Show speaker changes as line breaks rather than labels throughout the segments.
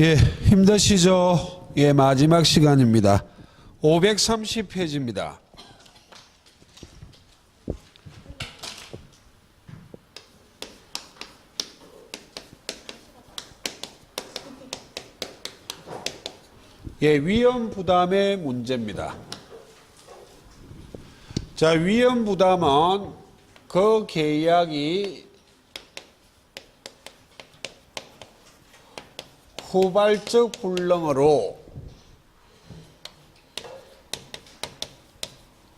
예, 힘드시죠? 예, 마지막 시간입니다. 530페이지입니다. 예, 위험 부담의 문제입니다. 자, 위험 부담은 그 계약이 후발적 불능으로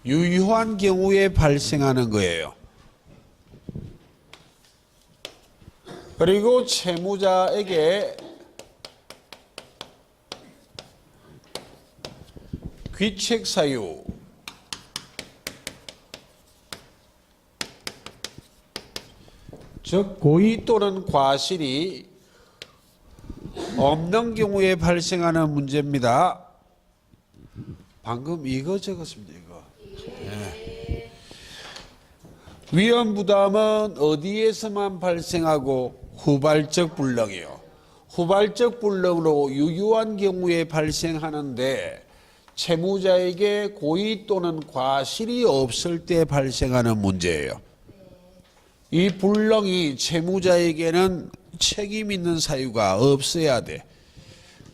유효한 경우에 발생하는 거예요. 그리고 채무자에게 귀책 사유, 즉 고의 또는 과실이 없는 경우에 발생하는 문제입니다. 방금 이거 적었습니다. 이거. 네. 위험 부담은 어디에서만 발생하고 후발적 불능이요. 후발적 불능으로 유효한 경우에 발생하는데 채무자에게 고의 또는 과실이 없을 때 발생하는 문제예요. 이 불능이 채무자에게는 책임 있는 사유가 없어야 돼.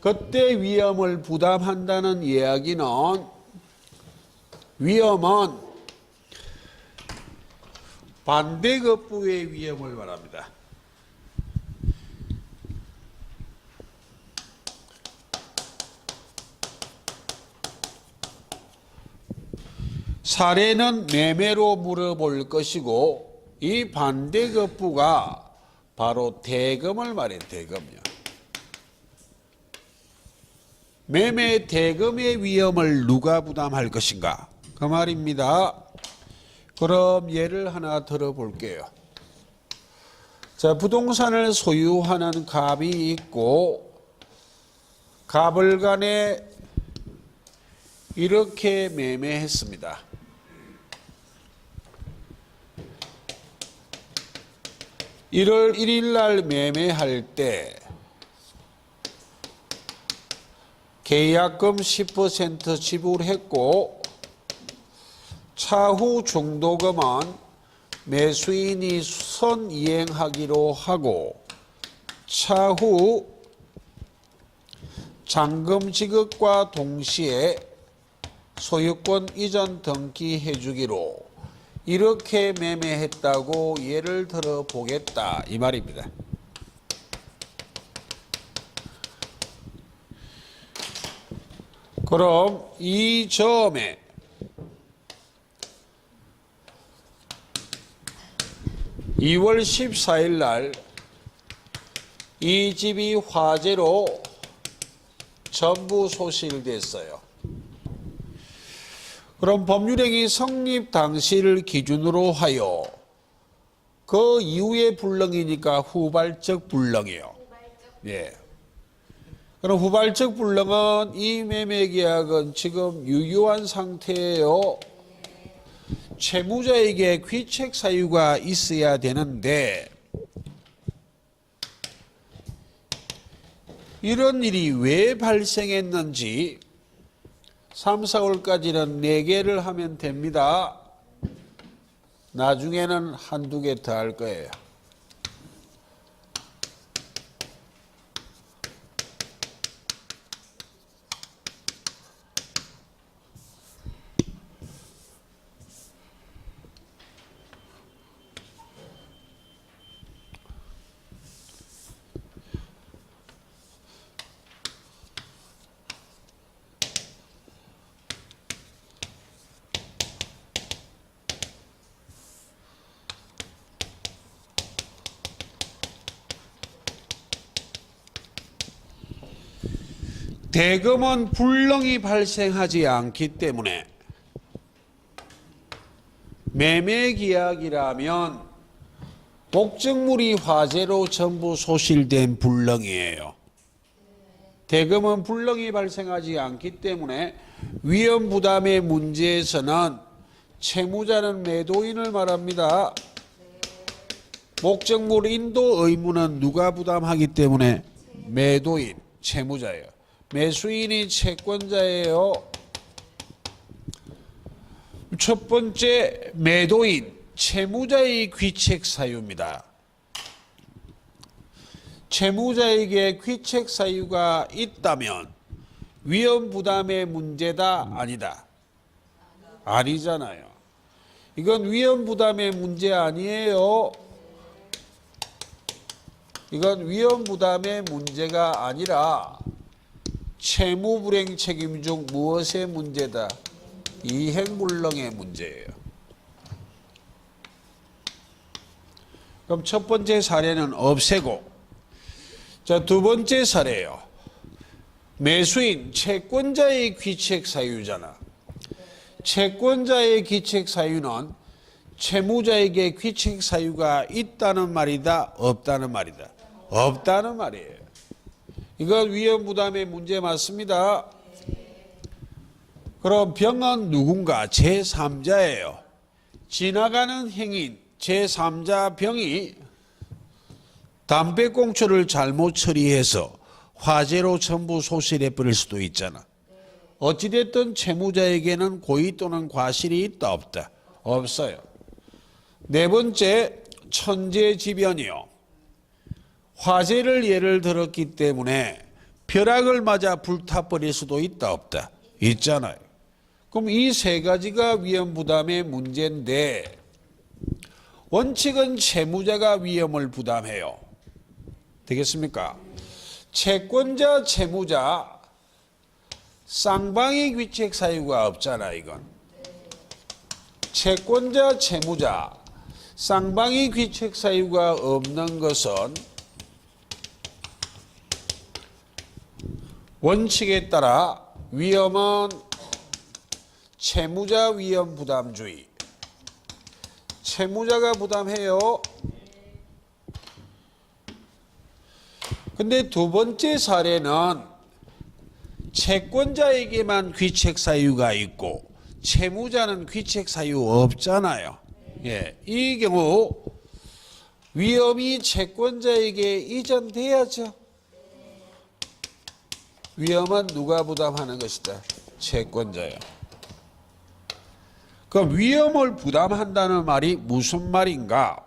그때 위험을 부담한다는 이야기는 위험은 반대급부의 위험을 말합니다. 사례는 매매로 물어볼 것이고 이 반대급부가 바로 대금을 말해. 대금이요. 매매 대금의 위험을 누가 부담할 것인가? 그 말입니다. 그럼 예를 하나 들어볼게요. 자, 부동산을 소유하는 갑이 있고 갑을 간에 이렇게 매매했습니다. 1월 1일 날 매매할 때 계약금 10% 지불했고 차후 중도금은 매수인이 선이행하기로 하고 차후 잔금 지급과 동시에 소유권 이전 등기해 주기로 이렇게 매매했다고 예를 들어 보겠다 이 말입니다. 그럼 이 점에 (2월 14일) 날 이 집이 화재로 전부 소실됐어요. 그럼 법률행위 성립 당시를 기준으로 하여 그 이후의 불능이니까 후발적 불능이에요. 예. 그럼 후발적 불능은 이 매매계약은 지금 유효한 상태예요. 채무자에게 귀책 사유가 있어야 되는데 이런 일이 왜 발생했는지 3, 4월까지는 4개를 하면 됩니다. 나중에는 한두 개 더 할 거예요. 대금은 불능이 발생하지 않기 때문에 매매계약이라면 목적물이 화재로 전부 소실된 불능이에요. 대금은 불능이 발생하지 않기 때문에 위험 부담의 문제에서는 채무자는 매도인을 말합니다. 목적물 인도 의무는 누가 부담하기 때문에 매도인. 채무자예요. 매수인이 채권자예요. 첫 번째, 매도인, 채무자의 귀책 사유입니다. 채무자에게 귀책 사유가 있다면 위험 부담의 문제다, 아니다? 아니잖아요. 이건 위험 부담의 문제 아니에요. 이건 위험 부담의 문제가 아니라 채무 불이행 책임 중 무엇의 문제다? 이행불능의 문제예요. 그럼 첫 번째 사례는 없애고, 자, 두 번째 사례예요. 매수인, 채권자의 귀책 사유잖아. 채권자의 귀책 사유는 채무자에게 귀책 사유가 있다는 말이다, 없다는 말이다? 없다는 말이에요. 이건 위험 부담의 문제 맞습니다. 그럼 병은 누군가? 제3자예요. 지나가는 행인, 제3자 병이 담배꽁초를 잘못 처리해서 화재로 전부 소실해 버릴 수도 있잖아. 어찌됐든 채무자에게는 고의 또는 과실이 있다, 없다? 없어요. 네 번째, 천재지변이요. 화재를 예를 들었기 때문에 벼락을 맞아 불타버릴 수도 있다, 없다? 있잖아요. 그럼 이 세 가지가 위험 부담의 문제인데 원칙은 채무자가 위험을 부담해요. 되겠습니까? 채권자, 채무자 쌍방의 귀책 사유가 없잖아. 이건 채권자, 채무자 쌍방의 귀책 사유가 없는 것은 원칙에 따라 위험은 채무자 위험 부담주의. 채무자가 부담해요. 근데 두 번째 사례는 채권자에게만 귀책 사유가 있고 채무자는 귀책 사유 없잖아요. 예, 이 경우 위험이 채권자에게 이전돼야죠. 위험은 누가 부담하는 것이다? 채권자요. 그럼 위험을 부담한다는 말이 무슨 말인가?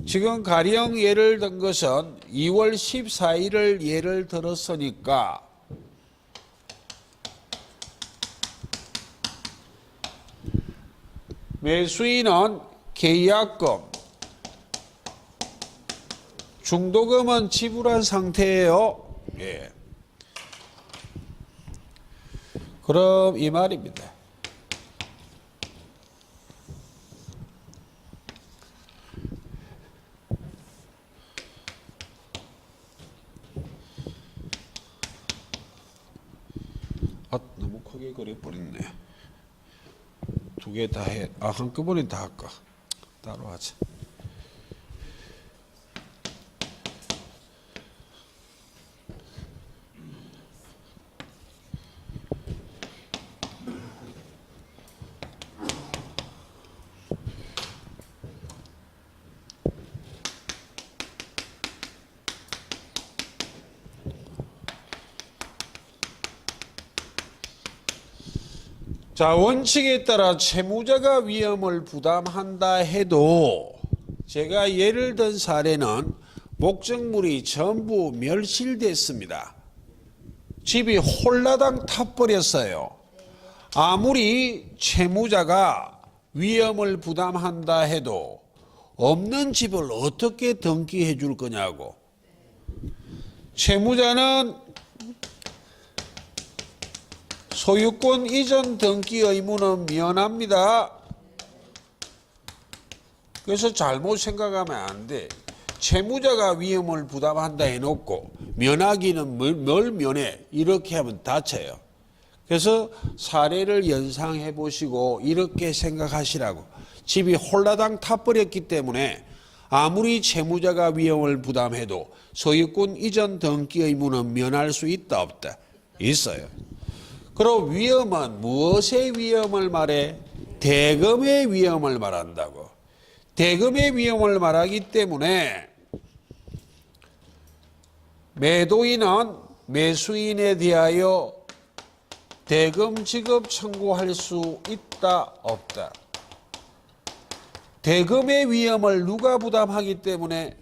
지금 가령 예를 든 것은 2월 14일을 예를 들었으니까 매수인은 계약금, 중도금은 지불한 상태예요. 예. 그럼 이 말입니다. 너무 크게 그려버렸네. 두 개 다 해. 한꺼번에 다 할까? 따로 하자. 자, 원칙에 따라 채무자가 위험을 부담한다 해도 제가 예를 든 사례는 목적물이 전부 멸실됐습니다. 집이 홀라당 타버렸어요. 아무리 채무자가 위험을 부담한다 해도 없는 집을 어떻게 등기해 줄 거냐고. 채무자는 소유권 이전 등기 의무는 면합니다. 그래서 잘못 생각하면 안 돼. 채무자가 위험을 부담한다 해놓고 면하기는 뭘 면해? 이렇게 하면 다쳐요. 그래서 사례를 연상해 보시고 이렇게 생각하시라고. 집이 홀라당 타버렸기 때문에 아무리 채무자가 위험을 부담해도 소유권 이전 등기 의무는 면할 수 있다, 없다? 있어요. 그럼 위험은 무엇의 위험을 말해? 대금의 위험을 말한다고. 대금의 위험을 말하기 때문에 매도인은 매수인에 대하여 대금 지급 청구할 수 있다 없다. 대금의 위험을 누가 부담하기 때문에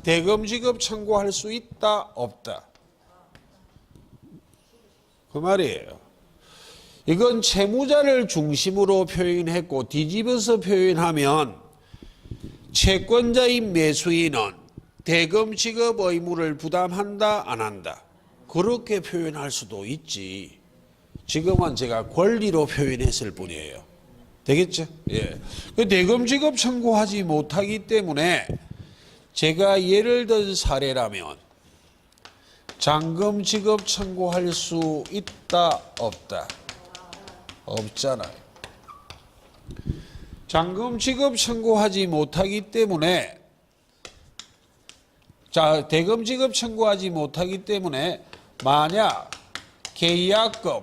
대금 지급 청구할 수 있다 없다. 그 말이에요. 이건 채무자를 중심으로 표현했고 뒤집어서 표현하면 채권자인 매수인은 대금 지급 의무를 부담한다 안 한다. 그렇게 표현할 수도 있지. 지금은 제가 권리로 표현했을 뿐이에요. 되겠죠? 예. 대금 지급 청구하지 못하기 때문에 제가 예를 든 사례라면 잔금 지급 청구할 수 있다 없다. 없잖아요. 잔금 지급 청구하지 못하기 때문에 대금 지급 청구하지 못하기 때문에 만약 계약금,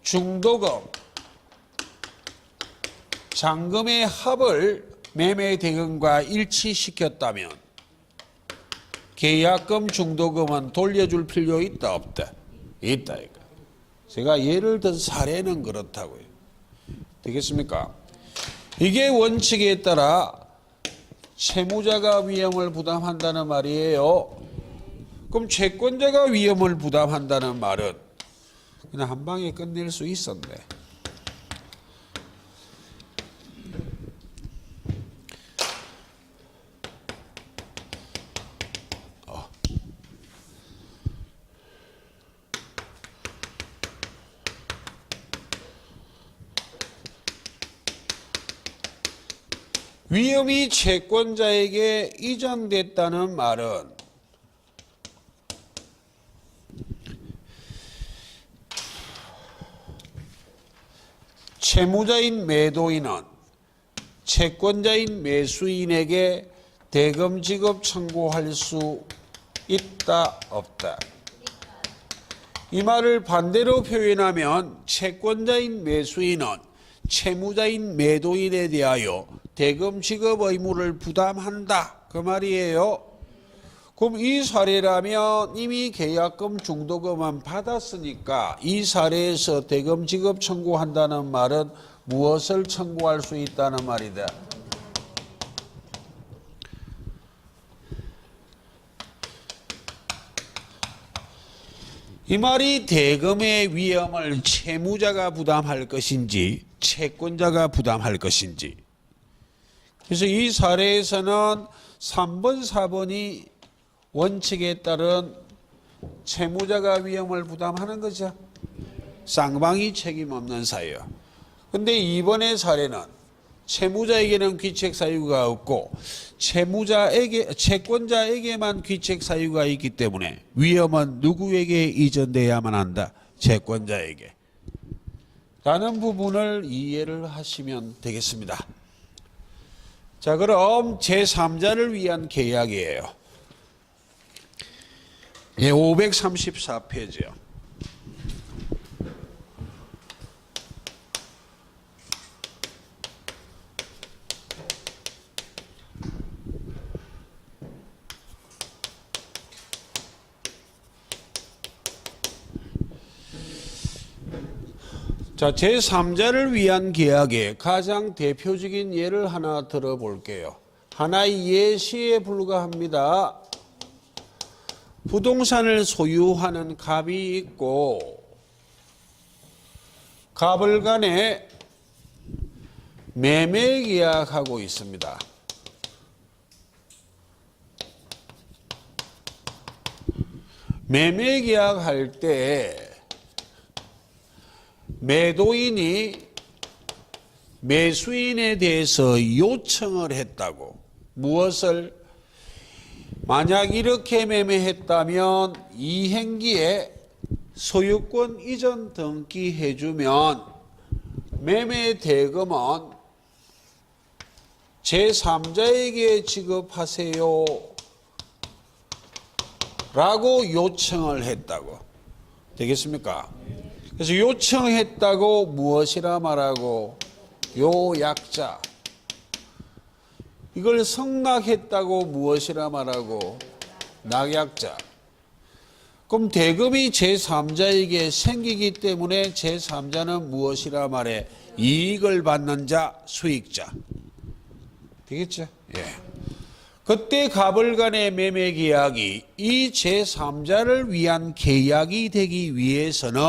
중도금, 잔금의 합을 매매 대금과 일치시켰다면 계약금, 중도금은 돌려줄 필요 있다 없다? 있다 이거. 제가 예를 든 사례는 그렇다고요. 되겠습니까? 이게 원칙에 따라 채무자가 위험을 부담한다는 말이에요. 그럼 채권자가 위험을 부담한다는 말은 그냥 한 방에 끝낼 수 있었네. 위험이 채권자에게 이전됐다는 말은 채무자인 매도인은 채권자인 매수인에게 대금 지급 청구할 수 있다 없다. 이 말을 반대로 표현하면 채권자인 매수인은 채무자인 매도인에 대하여 대금 지급 의무를 부담한다. 그 말이에요. 그럼 이 사례라면 이미 계약금, 중도금은 받았으니까 이 사례에서 대금 지급 청구한다는 말은 무엇을 청구할 수 있다는 말이다. 이 말이 대금의 위험을 채무자가 부담할 것인지 채권자가 부담할 것인지. 그래서 이 사례에서는 3번, 4번이 원칙에 따른 채무자가 위험을 부담하는 거죠. 쌍방이 책임 없는 사유요. 근데 이번의 사례는 채무자에게는 귀책 사유가 없고 채권자에게만 귀책 사유가 있기 때문에 위험은 누구에게 이전돼야만 한다? 채권자에게. 라는 부분을 이해를 하시면 되겠습니다. 자, 그럼 제3자를 위한 계약이에요. 예, 534페이지요. 자, 제3자를 위한 계약의 가장 대표적인 예를 하나 들어볼게요. 하나의 예시에 불과합니다. 부동산을 소유하는 갑이 있고 갑을 간에 매매 계약하고 있습니다. 매매 계약할 때 매도인이 매수인에 대해서 요청을 했다고. 무엇을? 만약 이렇게 매매했다면 이 행기에 소유권 이전 등기해주면 매매 대금은 제3자에게 지급하세요 라고 요청을 했다고. 되겠습니까? 그래서 요청했다고 무엇이라 말하고? 요약자. 이걸 승낙했다고 무엇이라 말하고? 낙약자. 그럼 대금이 제3자에게 생기기 때문에 제3자는 무엇이라 말해? 이익을 받는 자, 수익자. 되겠죠? 예. 그때 갑을 간의 매매 계약이 이 제3자를 위한 계약이 되기 위해서는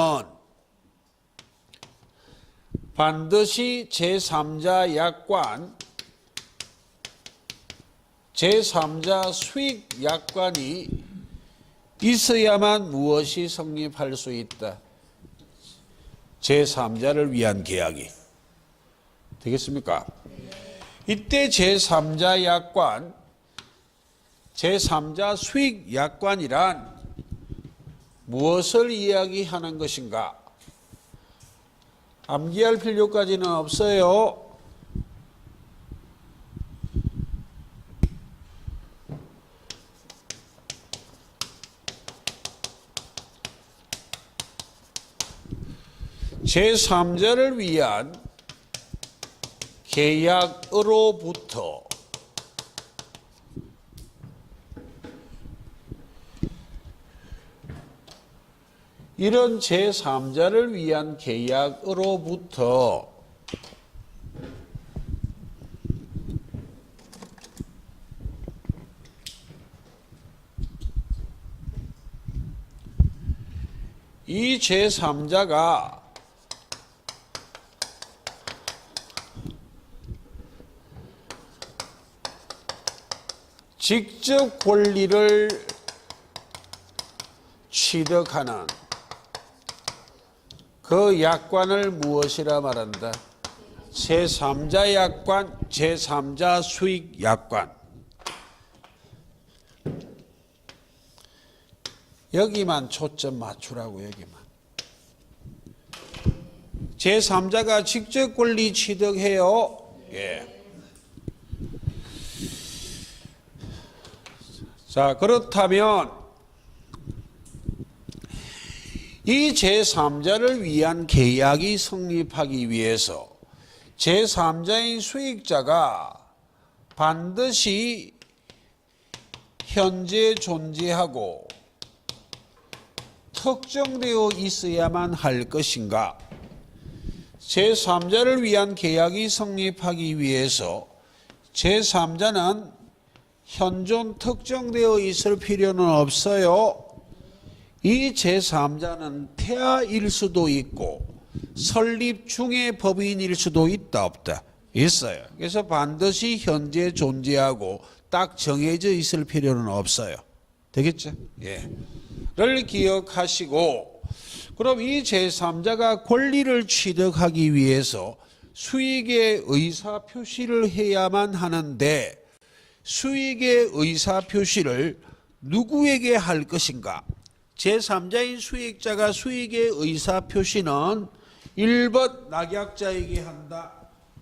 반드시 제3자 약관, 제3자 수익 약관이 있어야만 무엇이 성립할 수 있다? 제3자를 위한 계약이. 되겠습니까? 이때 제3자 약관, 제3자 수익 약관이란 무엇을 이야기하는 것인가? 암기할 필요까지는 없어요. 제3자를 위한 계약으로부터 이런 제3자를 위한 계약으로부터 이 제3자가 직접 권리를 취득하는 그 약관을 무엇이라 말한다? 제3자 약관, 제3자 수익 약관. 여기만 초점 맞추라고, 여기만. 제3자가 직접 권리 취득해요. 예. 자, 그렇다면 이 제3자를 위한 계약이 성립하기 위해서 제3자인 수익자가 반드시 현재 존재하고 특정되어 있어야만 할 것인가? 제3자를 위한 계약이 성립하기 위해서 제3자는 현존 특정되어 있을 필요는 없어요. 이 제3자는 태아일 수도 있고 설립 중의 법인일 수도 있다 없다? 있어요. 그래서 반드시 현재 존재하고 딱 정해져 있을 필요는 없어요. 되겠죠? 예. 를 기억하시고, 그럼 이 제3자가 권리를 취득하기 위해서 수익의 의사표시를 해야만 하는데 수익의 의사표시를 누구에게 할 것인가? 제3자인 수익자가 수익의 의사표시는 1번 낙약자에게 한다.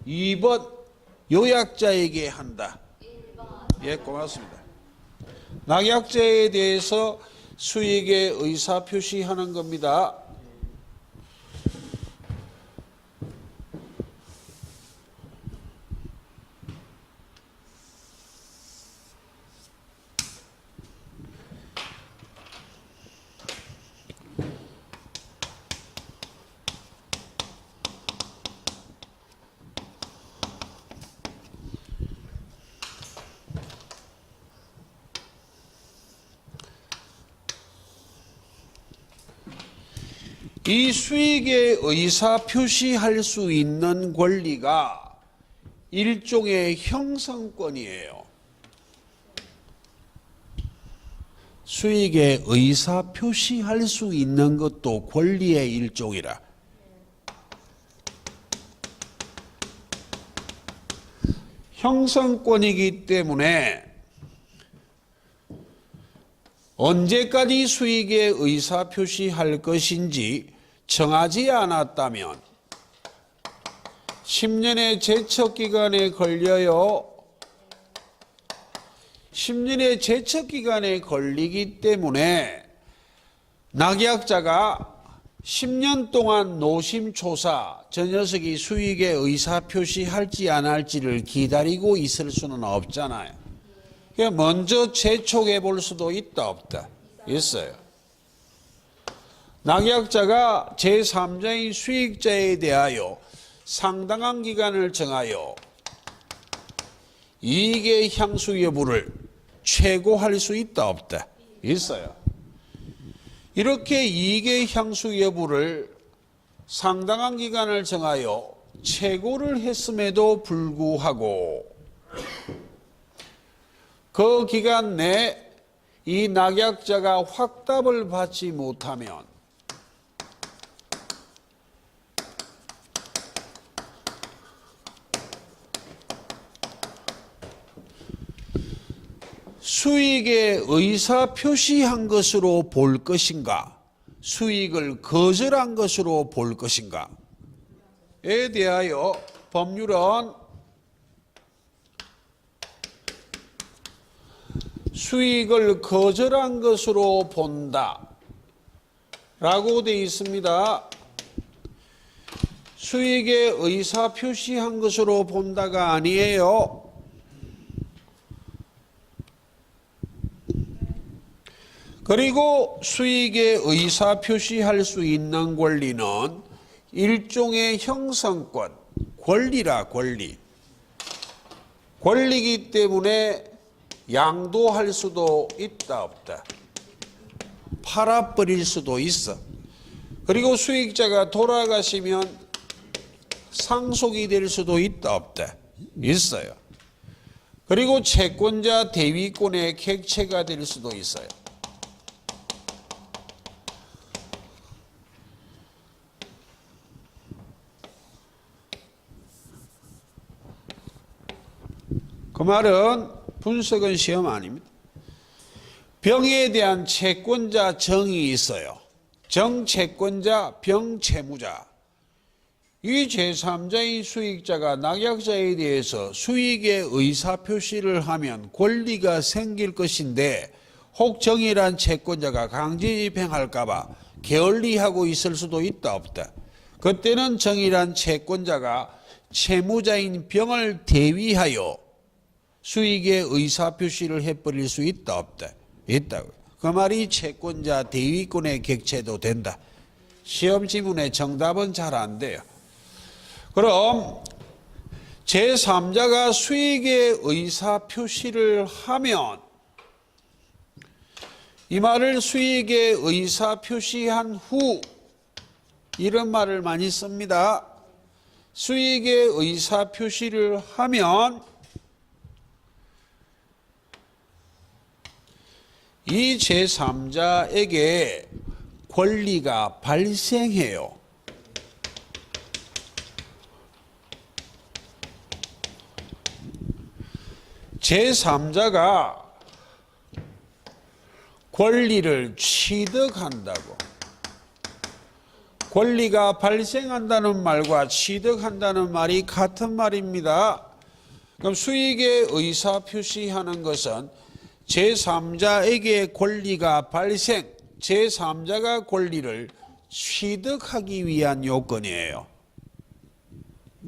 2번 요약자에게 한다. 예, 고맙습니다. 낙약자에 대해서 수익의 의사표시하는 겁니다. 이 수익의 의사표시할 수 있는 권리가 일종의 형성권이에요. 수익의 의사표시할 수 있는 것도 권리의 일종이라. 형성권이기 때문에 언제까지 수익의 의사표시할 것인지 정하지 않았다면 10년의 제척기간에 걸려요. 10년의 제척기간에 걸리기 때문에 낙약자가 10년 동안 노심초사 저 녀석이 수익의 의사표시할지 안 할지를 기다리고 있을 수는 없잖아요. 먼저 재촉해 볼 수도 있다 없다? 있어요. 낙약자가 제3자인 수익자에 대하여 상당한 기간을 정하여 이익의 향수 여부를 최고할 수 있다 없다? 있어요. 이렇게 이익의 향수 여부를 상당한 기간을 정하여 최고를 했음에도 불구하고 그 기간 내 이 낙약자가 확답을 받지 못하면 수익에 의사 표시한 것으로 볼 것인가, 수익을 거절한 것으로 볼 것인가에 대하여 법률은 수익을 거절한 것으로 본다 라고 되어 있습니다. 수익에 의사 표시한 것으로 본다가 아니에요. 그리고 수익에 의사 표시할 수 있는 권리는 일종의 형성권, 권리라 권리. 권리이기 때문에 양도할 수도 있다 없다? 팔아버릴 수도 있어. 그리고 수익자가 돌아가시면 상속이 될 수도 있다 없다? 있어요. 그리고 채권자 대위권의 객체가 될 수도 있어요. 그 말은 분석은 시험 아닙니다. 병에 대한 채권자 정이 있어요. 정채권자, 병채무자. 이 제3자인 수익자가 낙약자에 대해서 수익의 의사표시를 하면 권리가 생길 것인데 혹 정의란 채권자가 강제집행할까 봐 게을리하고 있을 수도 있다 없다? 그때는 정의란 채권자가 채무자인 병을 대위하여 수익의 의사표시를 해버릴 수 있다 없다? 있다고. 그 말이 채권자 대위권의 객체도 된다. 시험 지문의 정답은 잘 안 돼요. 그럼 제3자가 수익의 의사표시를 하면 이 말을 수익의 의사표시한 후 이런 말을 많이 씁니다. 수익의 의사표시를 하면 이 제3자에게 권리가 발생해요. 제3자가 권리를 취득한다고. 권리가 발생한다는 말과 취득한다는 말이 같은 말입니다. 그럼 수익의 의사표시하는 것은 제3자에게 권리가 발생, 제3자가 권리를 취득하기 위한 요건이에요.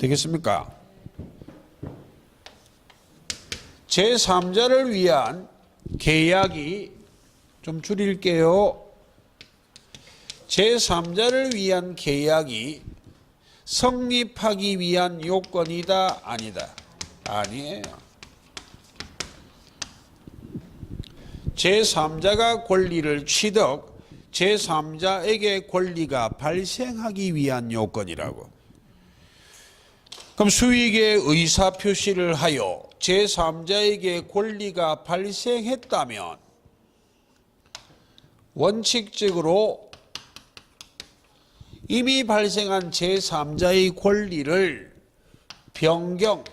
되겠습니까? 제3자를 위한 계약이, 좀 줄일게요. 제3자를 위한 계약이 성립하기 위한 요건이다, 아니다? 아니에요. 제3자가 권리를 취득, 제3자에게 권리가 발생하기 위한 요건이라고. 그럼 수익의 의사표시를 하여 제3자에게 권리가 발생했다면 원칙적으로 이미 발생한 제3자의 권리를 변경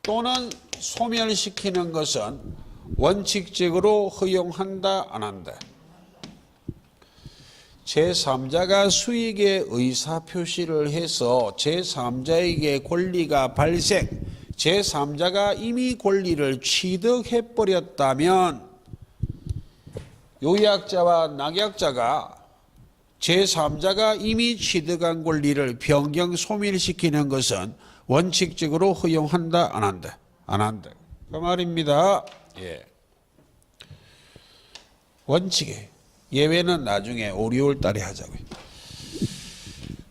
또는 소멸시키는 것은 원칙적으로 허용한다, 안 한다? 제3자가 수익의 의사표시를 해서 제3자에게 권리가 발생, 제3자가 이미 권리를 취득해버렸다면 요약자와 낙약자가 제3자가 이미 취득한 권리를 변경 소멸시키는 것은 원칙적으로 허용한다, 안 한다? 안 한다. 그 말입니다. 예. 원칙에 예외는 나중에 5, 6월 달에 하자고요.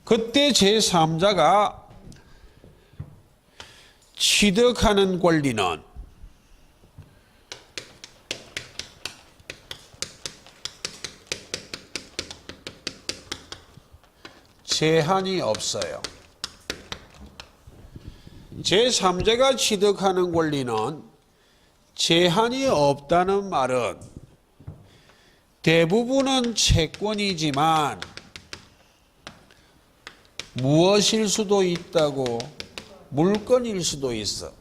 그때 제3자가 취득하는 권리는 제한이 없어요. 제3자가 취득하는 권리는 제한이 없다는 말은 대부분은 채권이지만 무엇일 수도 있다고? 물건일 수도 있어.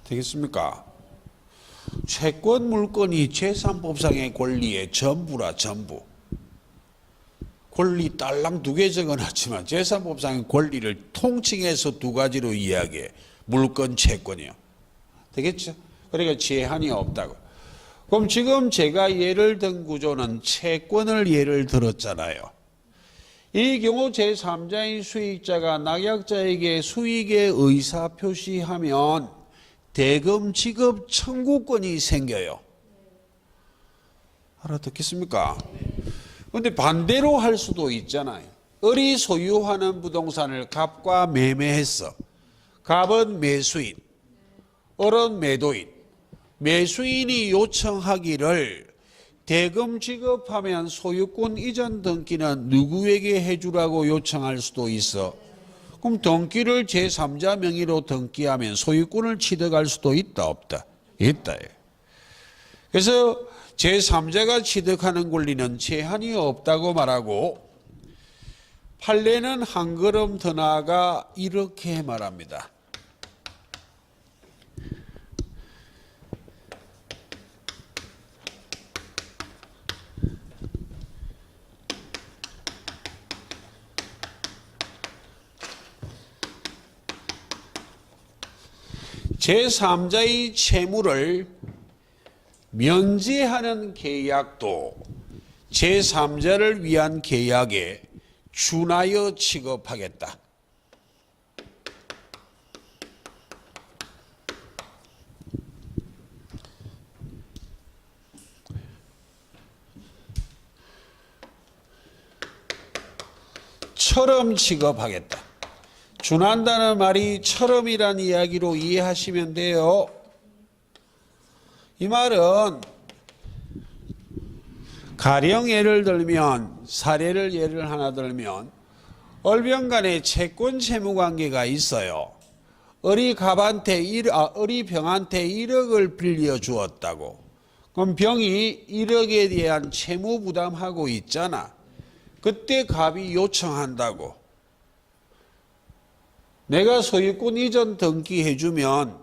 되겠습니까? 채권 물건이 제3법상의 권리의 전부라 전부. 권리 딸랑 2개 적어놨지만 제3법상의 권리를 통칭해서 2가지로 이야기해. 물건, 채권이요. 되겠죠? 그러니까 제한이 없다고. 그럼 지금 제가 예를 든 구조는 채권을 예를 들었잖아요. 이 경우 제3자인 수익자가 낙약자에게 수익의 의사 표시하면 대금 지급 청구권이 생겨요. 알아듣겠습니까? 그런데 반대로 할 수도 있잖아요. 을이 소유하는 부동산을 갑과 매매했어. 갑은 매수인, 을은 매도인. 매수인이 요청하기를 대금 지급하면 소유권 이전 등기는 누구에게 해주라고 요청할 수도 있어. 그럼 등기를 제3자 명의로 등기하면 소유권을 취득할 수도 있다 없다? 있다. 그래서 제3자가 취득하는 권리는 제한이 없다고 말하고 판례는 한 걸음 더 나아가 이렇게 말합니다. 제3자의 채무를 면제하는 계약도 제3자를 위한 계약에 준하여 취급하겠다. 처럼 취급하겠다. 준한다는 말이 처럼이란 이야기로 이해하시면 돼요. 이 말은 가령 예를 들면 사례를 예를 하나 들면 을병간에 채권 채무 관계가 있어요. 을이 병한테 1억을 빌려 주었다고. 그럼 병이 1억에 대한 채무 부담하고 있잖아. 그때 갑이 요청한다고. 내가 소유권 이전 등기해주면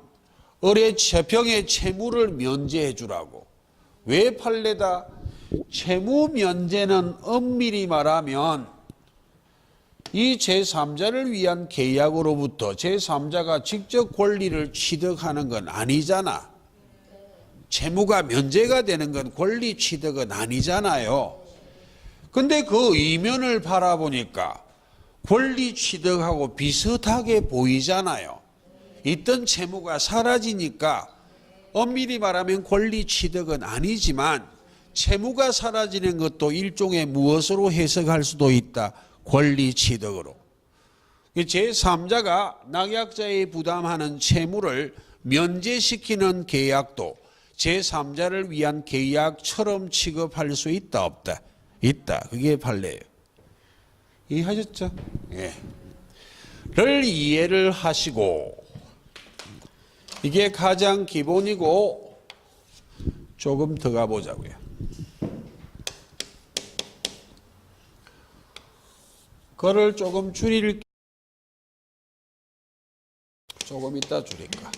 을의 병의 채무를 면제해주라고. 왜 판례다? 채무 면제는 엄밀히 말하면 이 제3자를 위한 계약으로부터 제3자가 직접 권리를 취득하는 건 아니잖아. 채무가 면제가 되는 건 권리 취득은 아니잖아요. 근데 그 이면을 바라보니까 권리 취득하고 비슷하게 보이잖아요. 있던 채무가 사라지니까 엄밀히 말하면 권리 취득은 아니지만 채무가 사라지는 것도 일종의 무엇으로 해석할 수도 있다. 권리 취득으로. 제3자가 낙약자에 부담하는 채무를 면제시키는 계약도 제3자를 위한 계약처럼 취급할 수 있다 없다? 있다. 그게 판례예요. 이해하셨죠? 예. 를 이해를 하시고 이게 가장 기본이고 조금 더 가보자고요. 그거를 조금 조금 이따 줄일까?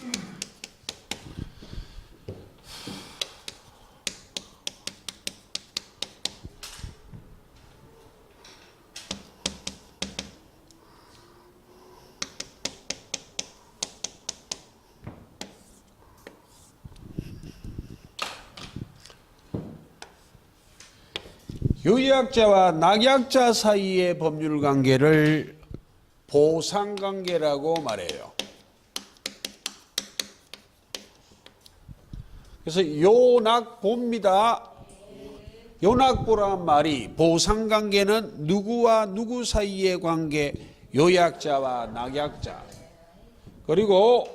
유약자와 낙약자 사이의 법률 관계를 보상관계라고 말해요. 그래서 요낙 봅니다. 연락보란 말이 보상관계는 누구와 누구 사이의 관계, 요약자와 낙약자. 그리고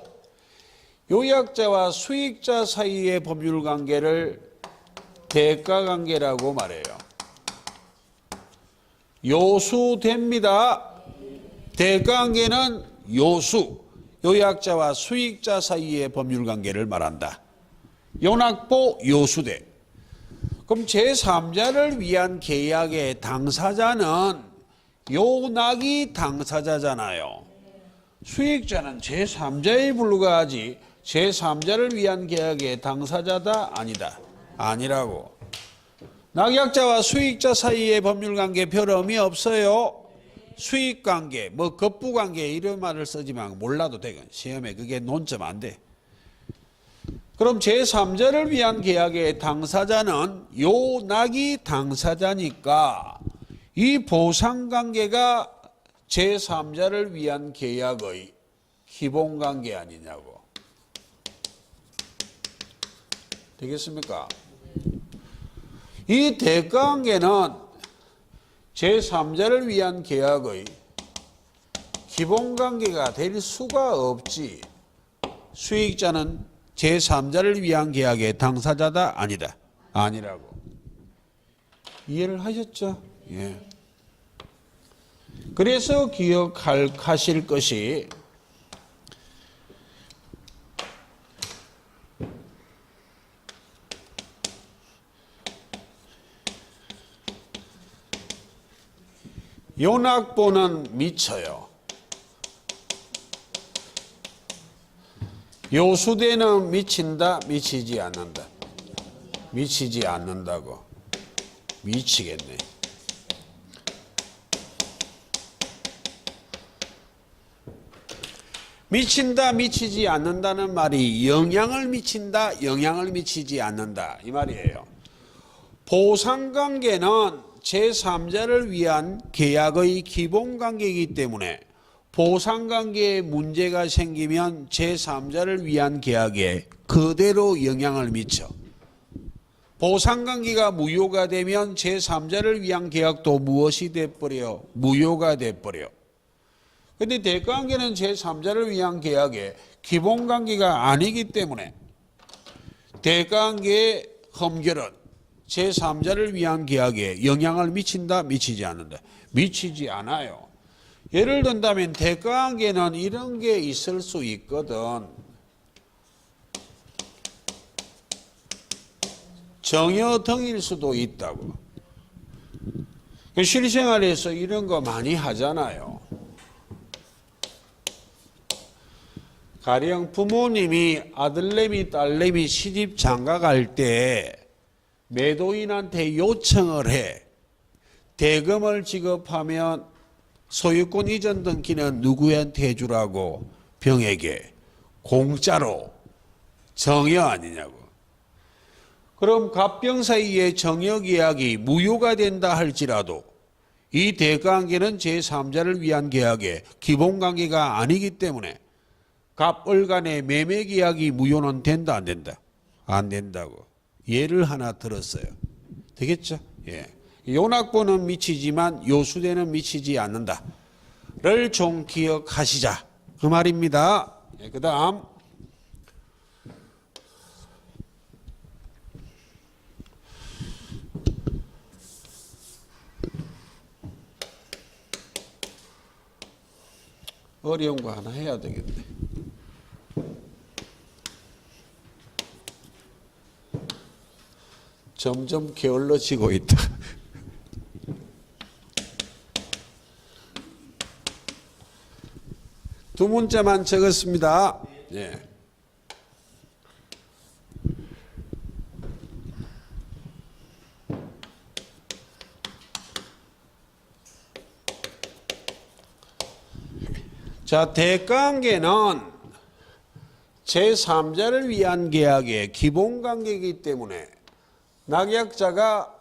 요약자와 수익자 사이의 법률관계를 대가관계라고 말해요. 요수됩니다. 대가관계는 요수, 요약자와 수익자 사이의 법률관계를 말한다. 연락보 요수대. 그럼 제3자를 위한 계약의 당사자는 요낙이 당사자잖아요. 수익자는 제3자에 불과하지 제3자를 위한 계약의 당사자다 아니다. 아니라고. 낙약자와 수익자 사이의 법률관계 별 의미 없어요. 수익관계, 뭐 겁부관계 이런 말을 쓰지만 몰라도 되건 시험에 그게 논점 안 돼. 그럼 제3자를 위한 계약의 당사자는 요낙이 당사자니까 이 보상관계가 제3자를 위한 계약의 기본관계 아니냐고. 되겠습니까? 이 대가관계는 제3자를 위한 계약의 기본관계가 될 수가 없지. 수익자는 제3자를 위한 계약의 당사자다 아니다. 아니라고. 이해를 하셨죠? 예. 그래서 기억하실 것이 연락보는 미쳐요. 요수대는 미친다, 미치지 않는다. 미치지 않는다고. 미치겠네. 미친다, 미치지 않는다는 말이 영향을 미친다, 영향을 미치지 않는다 이 말이에요. 보상관계는 제3자를 위한 계약의 기본관계이기 때문에 보상관계에 문제가 생기면 제3자를 위한 계약에 그대로 영향을 미쳐. 보상관계가 무효가 되면 제3자를 위한 계약도 무엇이 돼버려? 무효가 돼버려. 그런데 대가관계는 제3자를 위한 계약의 기본관계가 아니기 때문에 대가관계의 험결은 제3자를 위한 계약에 영향을 미친다, 미치지 않는다. 미치지 않아요. 예를 든다면 대가관계는 이런 게 있을 수 있거든. 정여 등일 수도 있다고. 실생활에서 이런 거 많이 하잖아요. 가령 부모님이 아들내미 딸내미 시집 장가 갈 때 매도인한테 요청을 해. 대금을 지급하면 소유권 이전 등기는 누구한테 해주라고? 병에게. 공짜로. 정여 아니냐고. 그럼 갑병 사이의 정여 계약이 무효가 된다 할지라도 이 대가관계는 제3자를 위한 계약의 기본관계가 아니기 때문에 갑을 간의 매매 계약이 무효는 된다 안 된다? 안 된다고. 예를 하나 들었어요. 되겠죠? 예. 연락보는 미치지만 요수대는 미치지 않는다를 좀 기억하시자. 그 말입니다. 예, 그 다음 어려운 거 하나 해야 되겠네. 점점 게을러지고 있다. 두 문자만 적었습니다. 예. 자, 대가관계는 제3자를 위한 계약의 기본관계이기 때문에 낙약자가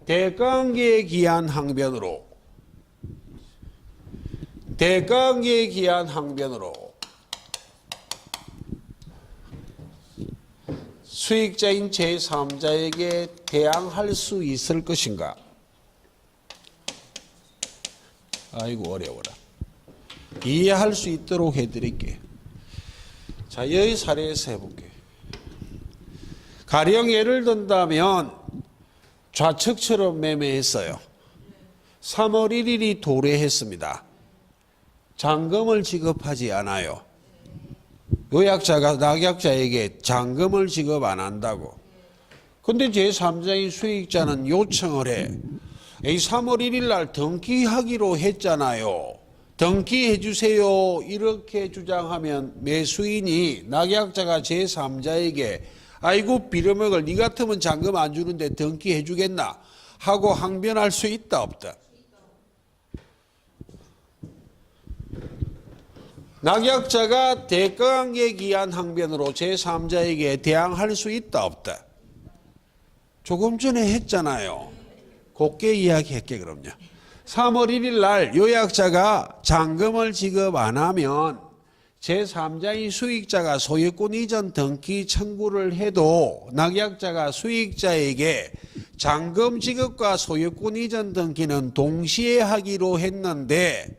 대가관계에 기한 항변으로 수익자인 제3자에게 대항할 수 있을 것인가? 아이고 어려워라. 이해할 수 있도록 해드릴게. 자, 여기 사례에서 해볼게. 가령 예를 든다면 좌측처럼 매매했어요. 3월 1일이 도래했습니다. 잔금을 지급하지 않아요. 요약자가 낙약자에게 잔금을 지급 안 한다고. 근데 제3자인 수익자는 요청을 해. 3월 1일 날 등기하기로 했잖아요. 등기해 주세요. 이렇게 주장하면 매수인이 낙약자가 제3자에게 아이고 빌어먹을 니 같으면 잔금 안 주는데 등기해 주겠나 하고 항변할 수 있다 없다? 낙약자가 대가관계 기한 항변으로 제3자에게 대항할 수 있다 없다? 조금 전에 했잖아요. 곱게 이야기할게 그럼요. 3월 1일 날 요약자가 잔금을 지급 안 하면 제3자인 수익자가 소유권 이전 등기 청구를 해도 낙약자가 수익자에게 잔금 지급과 소유권 이전 등기는 동시에 하기로 했는데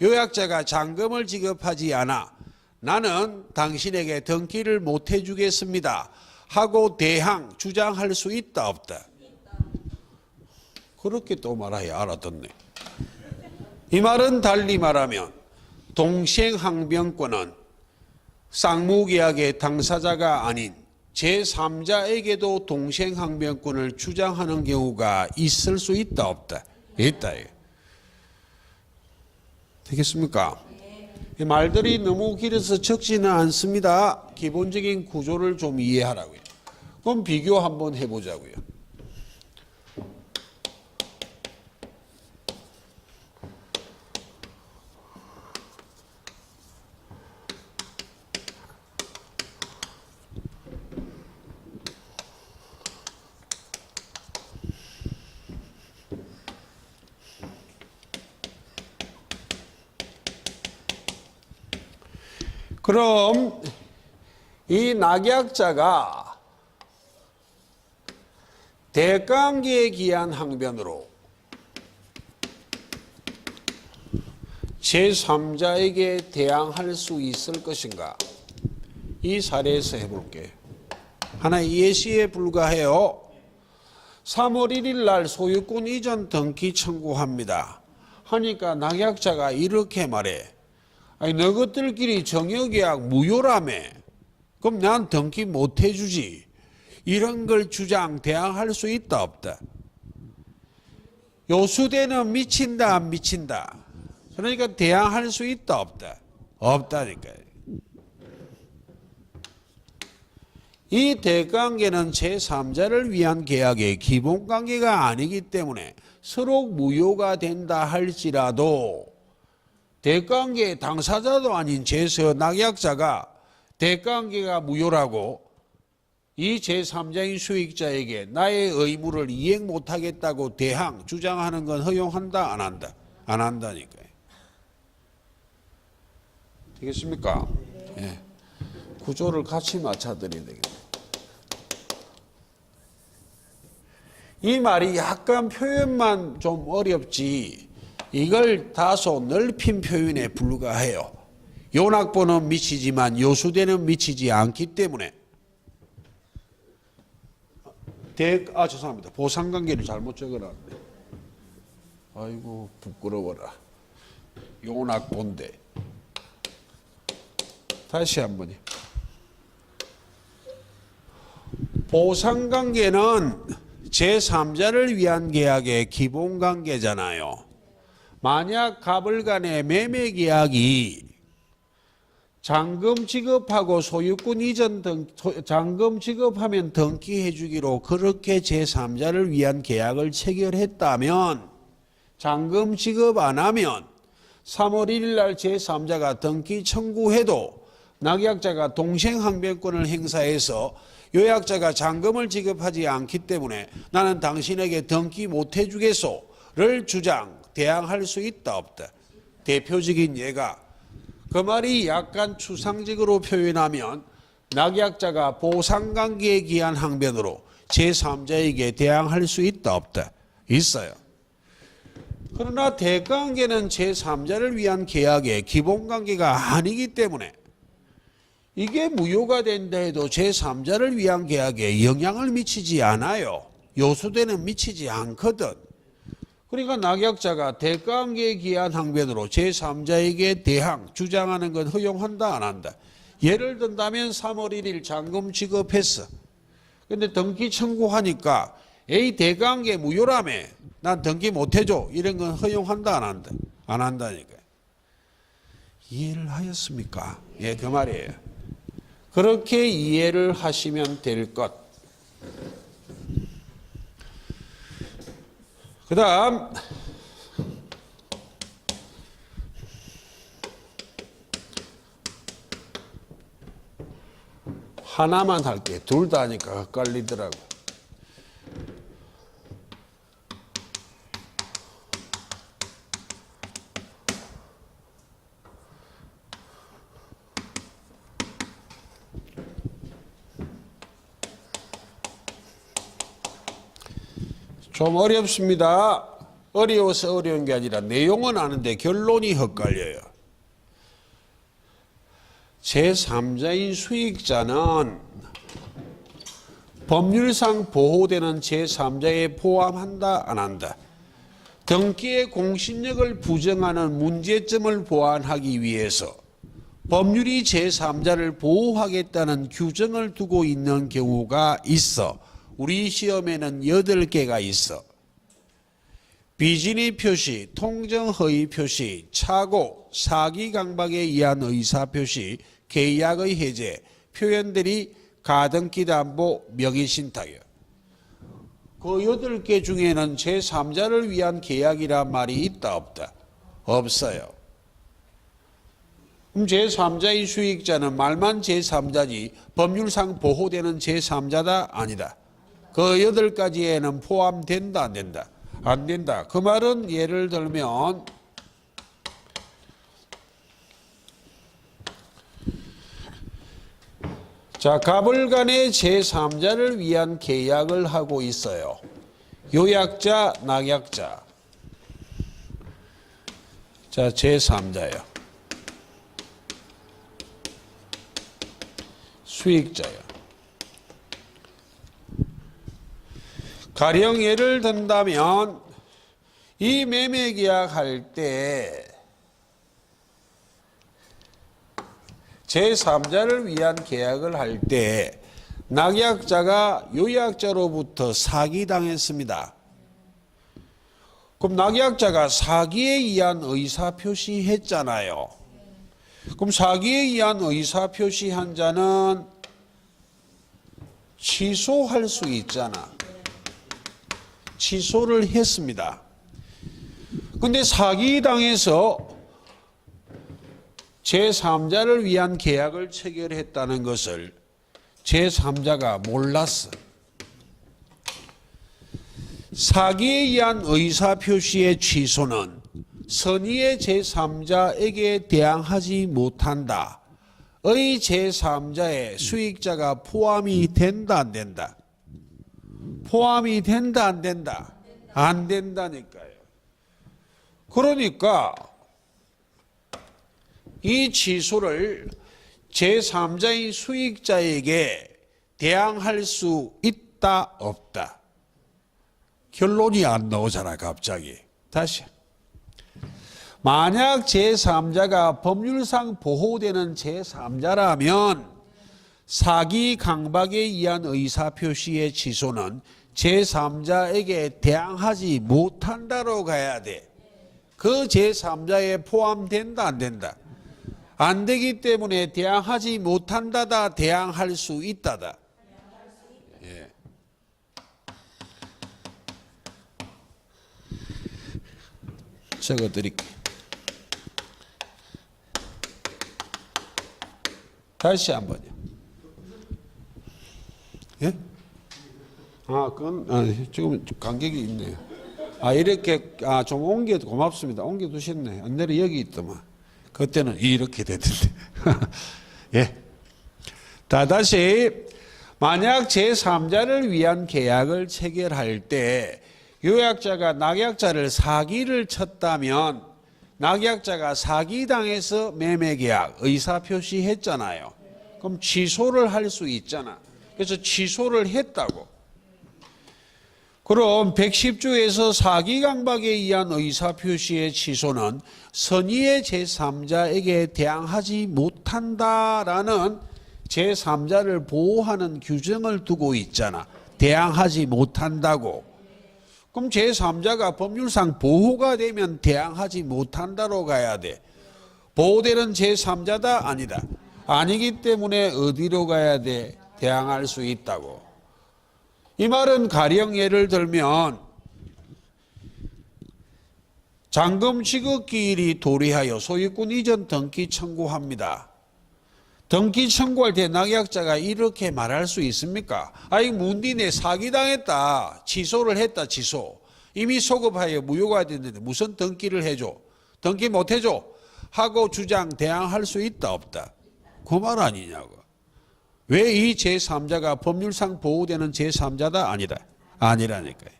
요약자가 잔금을 지급하지 않아 나는 당신에게 등기를 못 해주겠습니다 하고 대항 주장할 수 있다 없다? 그렇게 또 말해야 알아듣네. 이 말은 달리 말하면 동시행항변권은 쌍무계약의 당사자가 아닌 제3자에게도 동시행항변권을 주장하는 경우가 있을 수 있다 없다? 있다. 되겠습니까? 이 말들이 너무 길어서 적지는 않습니다. 기본적인 구조를 좀 이해하라고요. 그럼 비교 한번 해보자고요. 그럼 이 낙약자가 대가관계에 기한 항변으로 제3자에게 대항할 수 있을 것인가? 이 사례에서 해볼게. 하나의 예시에 불과해요. 3월 1일 날 소유권 이전 등기 청구합니다. 하니까 낙약자가 이렇게 말해. 아니 너희들끼리 정여계약 무효라며. 그럼 난 등기 못 해주지. 이런 걸 주장 대항할 수 있다 없다? 요수대는 미친다 안 미친다? 그러니까 대항할 수 있다 없다? 없다니까요. 이 대가관계는 제3자를 위한 계약의 기본관계가 아니기 때문에 서로 무효가 된다 할지라도 대가관계의 당사자도 아닌 제서 낙약자가 대가관계가 무효라고 이 제3자인 수익자에게 나의 의무를 이행 못하겠다고 대항 주장하는 건 허용한다 안 한다? 안 한다니까요. 되겠습니까? 예. 구조를 같이 맞춰드려야 되겠네요. 이 말이 약간 표현만 좀 어렵지 이걸 다소 넓힌 표현에 불과해요. 요낙보는 미치지만 요수대는 미치지 않기 때문에 죄송합니다. 보상관계를 잘못 적어놨네. 아이고 부끄러워라. 요낙보인데 다시 한번요. 보상관계는 제3자를 위한 계약의 기본관계잖아요. 만약 갑을 간의 매매 계약이 잔금 지급하고 소유권 이전 등 잔금 지급하면 등기해 주기로 그렇게 제3자를 위한 계약을 체결했다면 잔금 지급 안 하면 3월 1일 날 제3자가 등기 청구해도 낙약자가 동생항변권을 행사해서 요약자가 잔금을 지급하지 않기 때문에 나는 당신에게 등기 못 해주겠소를 주장 대항할 수 있다 없다? 대표적인 예가 그 말이 약간 추상적으로 표현하면 낙약자가 보상관계에 기한 항변으로 제3자에게 대항할 수 있다 없다? 있어요. 그러나 대가관계는 제3자를 위한 계약의 기본관계가 아니기 때문에 이게 무효가 된다 해도 제3자를 위한 계약에 영향을 미치지 않아요. 요소대는 미치지 않거든. 그러니까 낙약자가 대가관계에 기한 항변으로 제3자에게 대항 주장하는 건 허용한다 안 한다? 예를 든다면 3월 1일 잔금 지급했어. 근데 등기 청구하니까 A 대가관계 무효라며 난 등기 못해줘 이런 건 허용한다 안 한다? 안 한다니까. 이해를 하였습니까? 예, 그 말이에요. 그렇게 이해를 하시면 될 것. 그 다음 하나만 할게. 둘 다 하니까 헷갈리더라고. 좀 어렵습니다. 어려워서 어려운 게 아니라 내용은 아는데 결론이 헷갈려요. 제3자인 수익자는 법률상 보호되는 제3자에 포함한다 안 한다? 등기의 공신력을 부정하는 문제점을 보완하기 위해서 법률이 제3자를 보호하겠다는 규정을 두고 있는 경우가 있어. 우리 시험에는 8개가 있어. 비진의 표시, 통정허위 표시, 착오, 사기 강박에 의한 의사표시, 계약의 해제, 표현들이 가등기 담보, 명의신탁이요. 그 8개 중에는 제3자를 위한 계약이란 말이 있다 없다? 없어요. 그럼 제3자의 수익자는 말만 제3자지 법률상 보호되는 제3자다? 아니다. 그 8가지에는 포함된다 안 된다? 안 된다. 그 말은 예를 들면 자, 갑을간에 제3자를 위한 계약을 하고 있어요. 요약자, 낙약자. 자, 제3자요. 수익자요. 가령 예를 든다면 이 매매 계약할 때 제3자를 위한 계약을 할 때 낙약자가 요약자로부터 사기당했습니다. 그럼 낙약자가 사기에 의한 의사표시 했잖아요. 그럼 사기에 의한 의사표시 한 자는 취소할 수 있잖아. 취소를 했습니다. 근데 사기당해서 제3자를 위한 계약을 체결했다는 것을 제3자가 몰랐어. 사기에 의한 의사표시의 취소는 선의의 제3자에게 대항하지 못한다. 의 제3자의 수익자가 포함이 된다 안 된다? 포함이 된다 안 된다? 안 된다니까요. 그러니까 이 취소를 제3자인 수익자에게 대항할 수 있다 없다? 결론이 안 나오잖아 갑자기. 다시. 만약 제3자가 법률상 보호되는 제3자라면 사기 강박에 의한 의사표시의 취소는 제3자에게 대항하지 못한다로 가야 돼. 그 제3자에 포함된다 안 된다? 안 되기 때문에 대항하지 못한다다 대항할 수 있다다. 예. 적어드릴게요. 다시 한번요. 예? 그건 지금 간격이 있네요. 이렇게 좀 옮겨도 고맙습니다. 옮겨두셨네. 옛날에 여기 있더만. 그때는 이렇게 됐는데. 예. 다시 만약 제3자를 위한 계약을 체결할 때 요약자가 낙약자를 사기를 쳤다면 낙약자가 사기당해서 매매계약 의사표시 했잖아요. 그럼 취소를 할 수 있잖아. 그래서 취소를 했다고. 그럼 110조에서 사기 강박에 의한 의사표시의 취소는 선의의 제3자에게 대항하지 못한다라는 제3자를 보호하는 규정을 두고 있잖아. 대항하지 못한다고. 그럼 제3자가 법률상 보호가 되면 대항하지 못한다로 가야 돼. 보호되는 제3자다? 아니다. 아니기 때문에 어디로 가야 돼? 대항할 수 있다고. 이 말은 가령 예를 들면 잔금 지급기일이 도래하여 소유권 이전 등기 청구합니다. 등기 청구할 때 낙약자가 이렇게 말할 수 있습니까? 아이 문디네 사기당했다. 취소를 했다. 취소. 이미 소급하여 무효가 됐는데 무슨 등기를 해줘? 등기 못 해줘? 하고 주장 대항할 수 있다 없다? 그 말 아니냐고. 왜 이 제3자가 법률상 보호되는 제3자다? 아니다. 아니라니까요.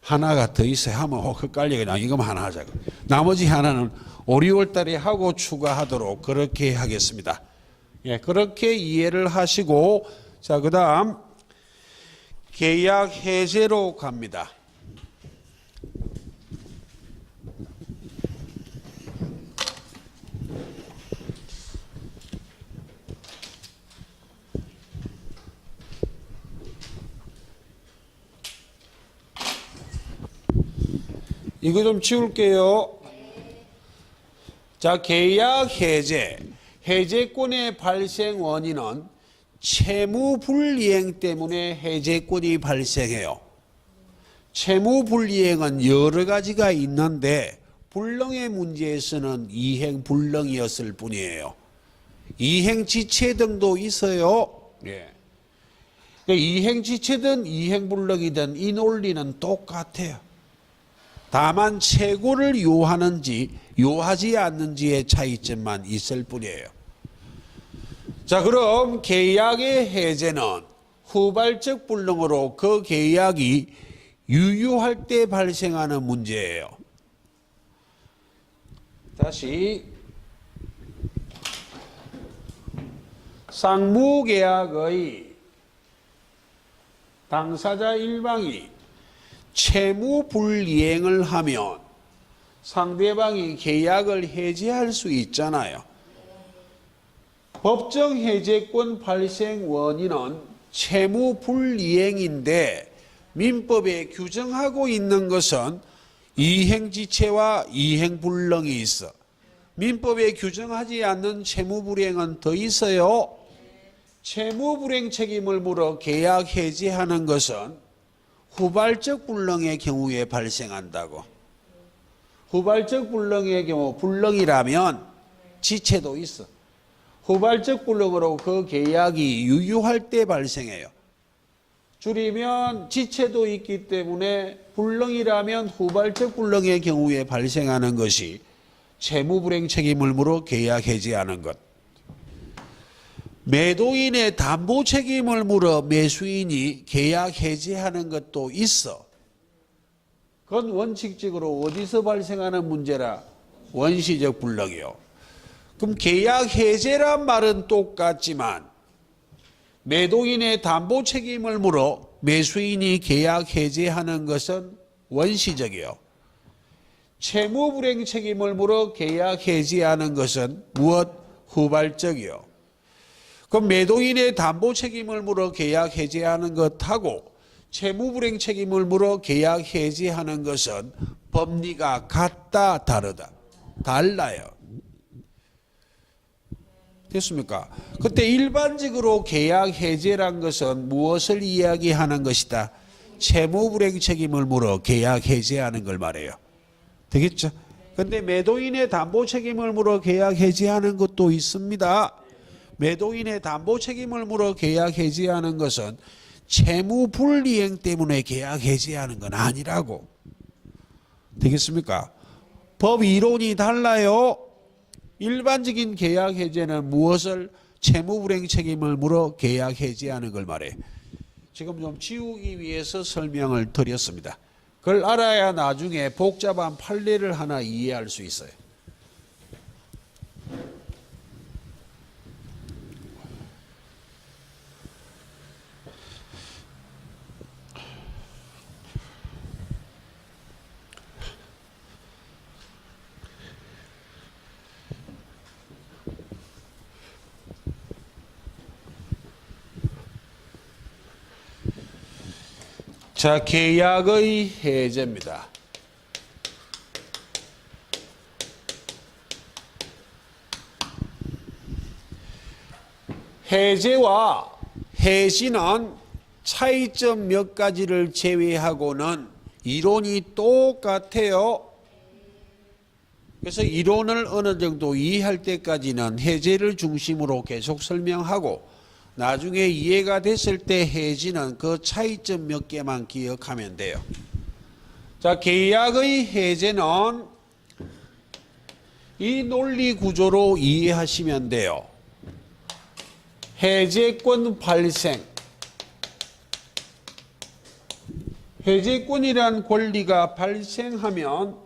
하나가 더 있어야 하면 헷갈리게 그냥 이거만 하나 하자고. 나머지 하나는 5, 6월 달에 하고 추가하도록 그렇게 하겠습니다. 예, 그렇게 이해를 하시고 자, 그다음 계약 해제로 갑니다. 이거 좀 치울게요. 자, 계약 해제. 해제권의 발생 원인은 채무 불이행 때문에 해제권이 발생해요. 채무 불이행은 여러 가지가 있는데 불능의 문제에서는 이행 불능이었을 뿐이에요. 이행 지체 등도 있어요. 예. 이행 지체든 이행 불능이든 이 논리는 똑같아요. 다만 최고를 요하는지 요하지 않는지의 차이점만 있을 뿐이에요. 자, 그럼 계약의 해제는 후발적 불능으로 그 계약이 유효할 때 발생하는 문제예요. 다시 상무계약의 당사자 일방이 채무 불이행을 하면 상대방이 계약을 해제할 수 있잖아요. 법정 해제권 발생 원인은 채무 불이행인데 민법에 규정하고 있는 것은 이행지체와 이행불능이 있어. 민법에 규정하지 않는 채무불이행은 더 있어요. 채무불이행 책임을 물어 계약 해제하는 것은 후발적 불능의 경우에 발생한다고. 후발적 불능의 경우 불능이라면 지체도 있어. 후발적 불능으로 그 계약이 유효할 때 발생해요. 줄이면 지체도 있기 때문에 불능이라면 후발적 불능의 경우에 발생하는 것이 채무불이행 책임을 물어 계약 해지하는 것. 매도인의 담보 책임을 물어 매수인이 계약 해지하는 것도 있어. 그건 원칙적으로 어디서 발생하는 문제라? 원시적 불능이요. 그럼 계약 해제란 말은 똑같지만 매도인의 담보 책임을 물어 매수인이 계약 해제하는 것은 원시적이요. 채무불이행 책임을 물어 계약 해지하는 것은 무엇? 후발적이요. 그럼 매도인의 담보 책임을 물어 계약 해지하는 것하고 채무불이행 책임을 물어 계약 해지하는 것은 법리가 같다 다르다? 달라요. 됐습니까? 그때 일반적으로 계약 해제란 것은 무엇을 이야기하는 것이다? 채무불이행 책임을 물어 계약 해제하는 걸 말해요. 되겠죠? 근데 매도인의 담보 책임을 물어 계약 해지하는 것도 있습니다. 매도인의 담보 책임을 물어 계약 해지하는 것은 채무 불이행 때문에 계약 해지하는 건 아니라고. 되겠습니까? 법 이론이 달라요. 일반적인 계약 해제는 무엇을 채무 불이행 책임을 물어 계약 해제하는 걸 말해. 지금 좀 지우기 위해서 설명을 드렸습니다. 그걸 알아야 나중에 복잡한 판례를 하나 이해할 수 있어요. 자, 계약의 해제입니다. 해제와 해지는 차이점 몇 가지를 제외하고는 이론이 똑같아요. 그래서 이론을 어느 정도 이해할 때까지는 해제를 중심으로 계속 설명하고 나중에 이해가 됐을 때 해지는 그 차이점 몇 개만 기억하면 돼요. 자, 계약의 해제는 이 논리 구조로 이해하시면 돼요. 해제권 발생. 해제권이란 권리가 발생하면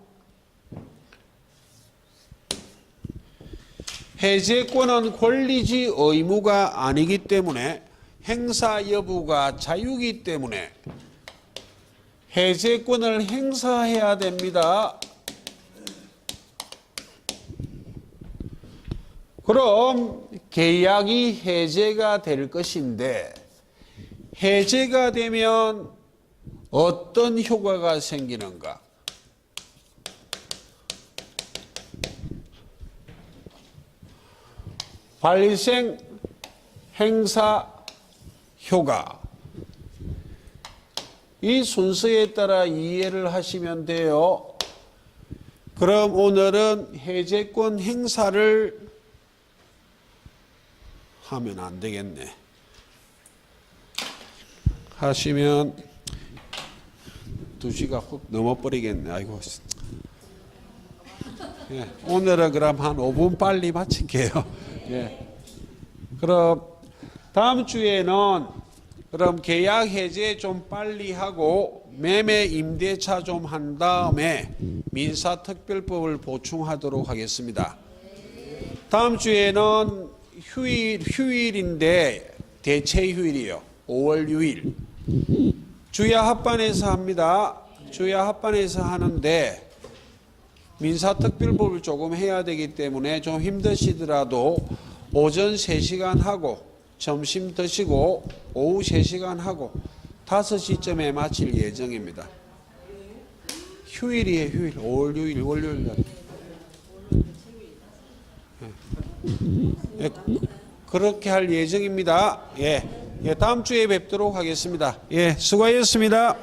해제권은 권리지 의무가 아니기 때문에 행사 여부가 자유이기 때문에 해제권을 행사해야 됩니다. 그럼 계약이 해제가 될 것인데 해제가 되면 어떤 효과가 생기는가? 발생 행사 효과. 이 순서에 따라 이해를 하시면 돼요. 그럼 오늘은 해제권 행사를 하면 안 되겠네. 하시면 2시가 훅 넘어버리겠네. 아이고. 예, 오늘은 그럼 한 5분 빨리 마칠게요. 예. 그럼 다음 주에는 그럼 계약 해제 좀 빨리 하고 매매 임대차 좀 한 다음에 민사특별법을 보충하도록 하겠습니다. 다음 주에는 휴일인데 대체 휴일이요. 5월 6일. 주야 합반에서 합니다. 주야 합반에서 하는데 민사특별법을 조금 해야 되기 때문에 좀 힘드시더라도 오전 3시간 하고 점심 드시고 오후 3시간 하고 5시쯤에 마칠 예정입니다. 휴일이에요. 휴일. 5월 6일 월요일 날. 예, 그렇게 할 예정입니다. 예, 다음 주에 뵙도록 하겠습니다. 예, 수고하셨습니다.